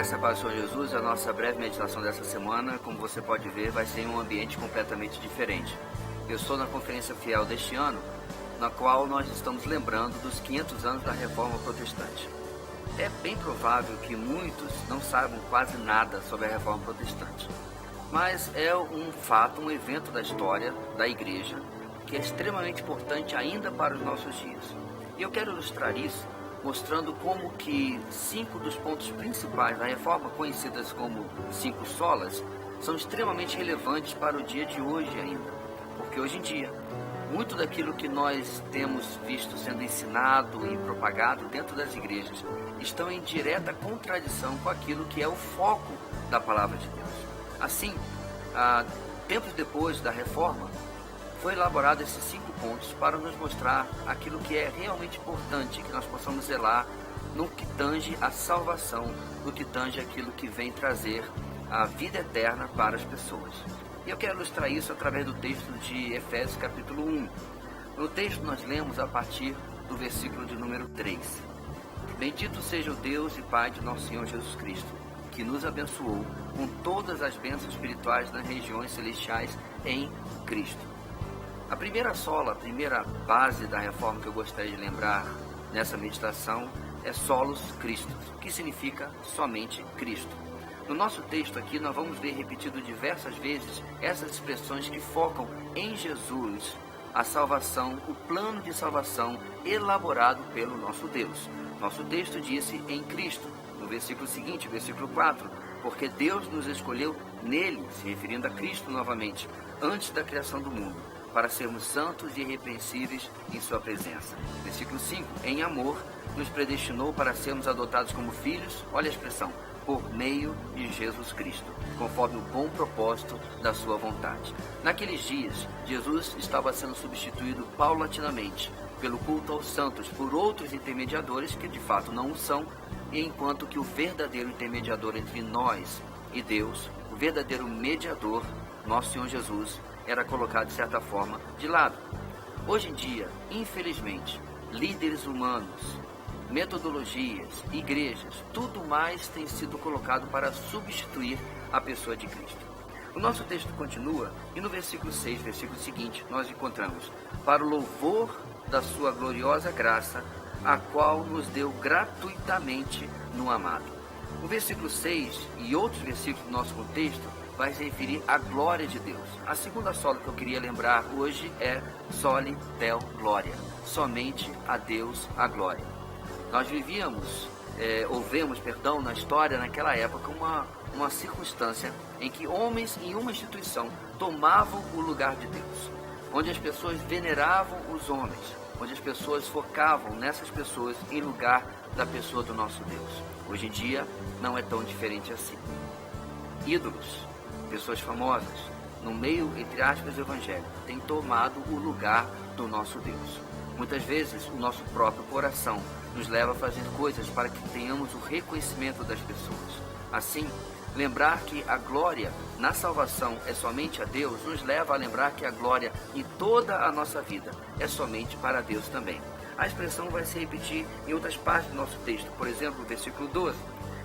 Graça e paz do Senhor Jesus, a nossa breve meditação dessa semana, como você pode ver, vai ser em um ambiente completamente diferente. Eu estou na Conferência Fiel deste ano, na qual nós estamos lembrando dos 500 anos da Reforma Protestante. É bem provável que muitos não saibam quase nada sobre a Reforma Protestante, mas é um fato, um evento da história da Igreja que é extremamente importante ainda para os nossos dias. E eu quero ilustrar isso mostrando como que 5 dos pontos principais da Reforma, conhecidas como 5 solas, são extremamente relevantes para o dia de hoje ainda. Porque hoje em dia, muito daquilo que nós temos visto sendo ensinado e propagado dentro das igrejas estão em direta contradição com aquilo que é o foco da palavra de Deus. Assim, tempos depois da Reforma, foi elaborado esses 5 pontos para nos mostrar aquilo que é realmente importante, que nós possamos zelar no que tange a salvação, no que tange aquilo que vem trazer a vida eterna para as pessoas. E eu quero ilustrar isso através do texto de Efésios capítulo 1. No texto nós lemos a partir do versículo de número 3. Bendito seja o Deus e Pai de nosso Senhor Jesus Cristo, que nos abençoou com todas as bênçãos espirituais nas regiões celestiais em Cristo. A primeira sola, a primeira base da reforma que eu gostaria de lembrar nessa meditação é solos Christus, que significa somente Cristo. No nosso texto aqui nós vamos ver repetido diversas vezes essas expressões que focam em Jesus, a salvação, o plano de salvação elaborado pelo nosso Deus. Nosso texto disse em Cristo, no versículo seguinte, versículo 4, porque Deus nos escolheu nele, se referindo a Cristo novamente, antes da criação do mundo, para sermos santos e irrepreensíveis em sua presença. Versículo 5, em amor, nos predestinou para sermos adotados como filhos, olha a expressão, por meio de Jesus Cristo, conforme o bom propósito da sua vontade. Naqueles dias, Jesus estava sendo substituído paulatinamente pelo culto aos santos por outros intermediadores que de fato não o são, e enquanto que o verdadeiro intermediador entre nós e Deus, o verdadeiro mediador, nosso Senhor Jesus, era colocado de certa forma de lado. Hoje em dia, infelizmente, líderes humanos, metodologias, igrejas, tudo mais tem sido colocado para substituir a pessoa de Cristo. O nosso texto continua e no versículo 6, versículo seguinte, nós encontramos: para o louvor da sua gloriosa graça, a qual nos deu gratuitamente no amado. O versículo 6 e outros versículos do nosso contexto vai se referir à glória de Deus. A segunda sola que eu queria lembrar hoje é Soli Deo Gloria, somente a Deus a glória. Nós vemos na história naquela época uma circunstância em que homens em uma instituição tomavam o lugar de Deus, onde as pessoas veneravam os homens, onde as pessoas focavam nessas pessoas em lugar da pessoa do nosso Deus. Hoje em dia não é tão diferente assim. Ídolos, pessoas famosas, no meio, entre aspas, evangélico, têm tomado o lugar do nosso Deus. Muitas vezes o nosso próprio coração nos leva a fazer coisas para que tenhamos o reconhecimento das pessoas. Assim, lembrar que a glória na salvação é somente a Deus, nos leva a lembrar que a glória em toda a nossa vida é somente para Deus também. A expressão vai se repetir em outras partes do nosso texto, por exemplo, o versículo 12.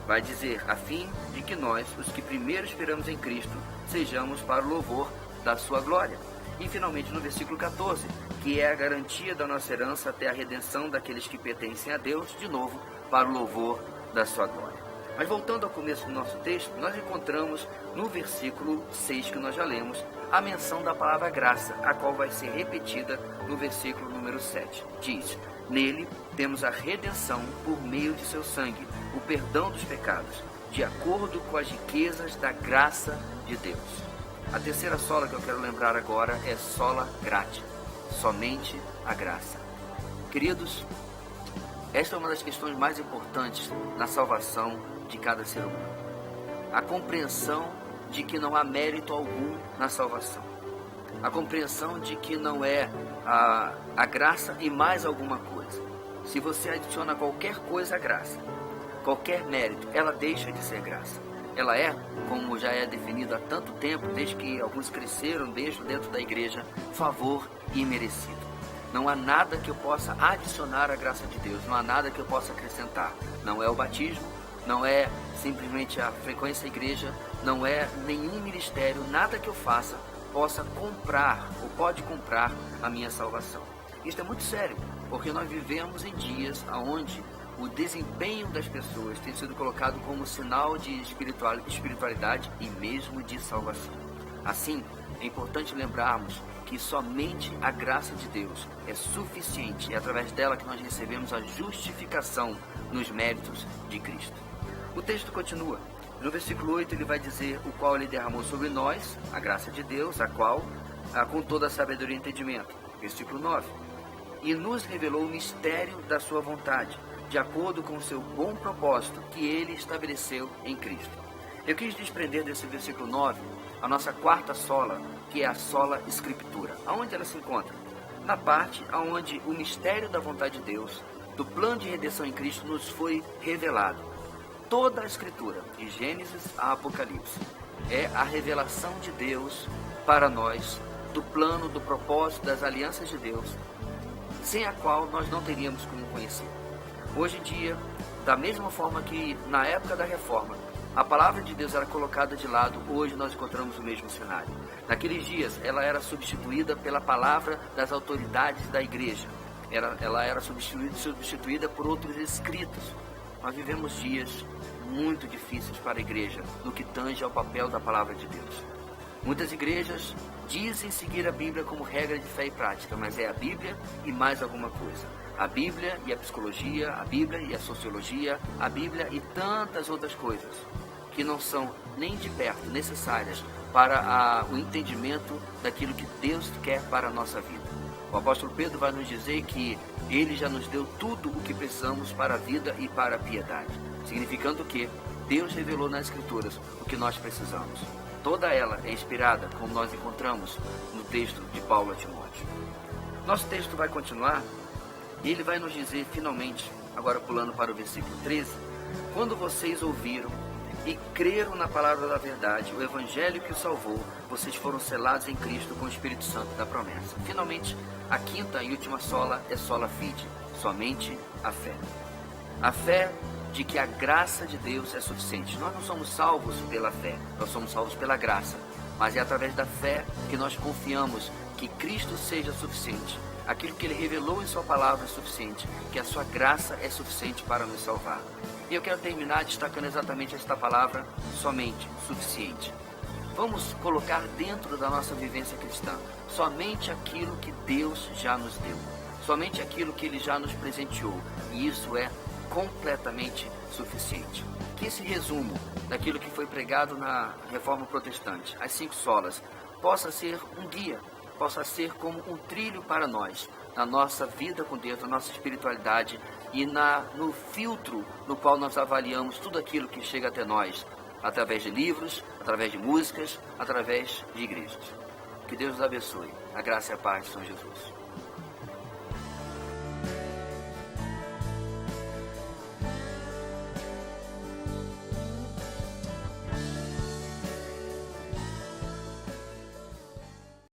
Vai dizer, a fim de que nós, os que primeiro esperamos em Cristo, sejamos para o louvor da sua glória. E finalmente no versículo 14, que é a garantia da nossa herança até a redenção daqueles que pertencem a Deus, de novo, para o louvor da sua glória. Mas voltando ao começo do nosso texto, nós encontramos no versículo 6 que nós já lemos, a menção da palavra graça, a qual vai ser repetida no versículo número 7. Diz, nele temos a redenção por meio de seu sangue, o perdão dos pecados, de acordo com as riquezas da graça de Deus. A terceira sola que eu quero lembrar agora é sola gratia, somente a graça. Queridos, esta é uma das questões mais importantes na salvação de cada ser humano. A compreensão de que não há mérito algum na salvação. A compreensão de que não é a graça e mais alguma coisa. Se você adiciona qualquer coisa à graça, qualquer mérito, ela deixa de ser graça. Ela é, como já é definido há tanto tempo, desde que alguns cresceram dentro da igreja, favor imerecido. Não há nada que eu possa adicionar à graça de Deus, não há nada que eu possa acrescentar. Não é o batismo, não é simplesmente a frequência à igreja, não é nenhum ministério, nada que eu faça possa comprar ou pode comprar a minha salvação. Isso é muito sério, porque nós vivemos em dias onde o desempenho das pessoas tem sido colocado como sinal de espiritualidade e mesmo de salvação. Assim, é importante lembrarmos que somente a graça de Deus é suficiente e é através dela que nós recebemos a justificação nos méritos de Cristo. O texto continua. No versículo 8 ele vai dizer o qual ele derramou sobre nós, a graça de Deus, a qual, com toda a sabedoria e entendimento. Versículo 9. E nos revelou o mistério da sua vontade, de acordo com o seu bom propósito que ele estabeleceu em Cristo. Eu quis desprender desse versículo 9 a nossa quarta sola, que é a sola Escritura. Aonde ela se encontra? Na parte onde o mistério da vontade de Deus, do plano de redenção em Cristo, nos foi revelado. Toda a Escritura, de Gênesis a Apocalipse, é a revelação de Deus para nós, do plano, do propósito, das alianças de Deus, sem a qual nós não teríamos como conhecer. Hoje em dia, da mesma forma que na época da Reforma, a palavra de Deus era colocada de lado, hoje nós encontramos o mesmo cenário. Naqueles dias, ela era substituída pela palavra das autoridades da igreja. Ela era substituída por outros escritos. Nós vivemos dias muito difíceis para a igreja no que tange ao papel da palavra de Deus. Muitas igrejas dizem seguir a Bíblia como regra de fé e prática, mas é a Bíblia e mais alguma coisa. A Bíblia e a psicologia, a Bíblia e a sociologia, a Bíblia e tantas outras coisas que não são nem de perto necessárias para o entendimento daquilo que Deus quer para a nossa vida. O apóstolo Pedro vai nos dizer que ele já nos deu tudo o que precisamos para a vida e para a piedade, significando que Deus revelou nas Escrituras o que nós precisamos. Toda ela é inspirada, como nós encontramos no texto de Paulo a Timóteo. Nosso texto vai continuar e ele vai nos dizer finalmente, agora pulando para o versículo 13, quando vocês ouviram e creram na palavra da verdade, o evangelho que os salvou, vocês foram selados em Cristo com o Espírito Santo da promessa. Finalmente, a quinta e última sola é sola fide, somente a fé. A fé de que a graça de Deus é suficiente. Nós não somos salvos pela fé, nós somos salvos pela graça. Mas é através da fé que nós confiamos que Cristo seja suficiente. Aquilo que Ele revelou em Sua palavra é suficiente, que a Sua graça é suficiente para nos salvar. E eu quero terminar destacando exatamente esta palavra, somente, suficiente. Vamos colocar dentro da nossa vivência cristã somente aquilo que Deus já nos deu, somente aquilo que Ele já nos presenteou, e isso é completamente suficiente. Que esse resumo daquilo que foi pregado na Reforma Protestante, as 5 solas, possa ser um guia, possa ser como um trilho para nós, na nossa vida com Deus, na nossa espiritualidade e no filtro no qual nós avaliamos tudo aquilo que chega até nós, através de livros, através de músicas, através de igrejas. Que Deus nos abençoe. A graça e a paz de São Jesus.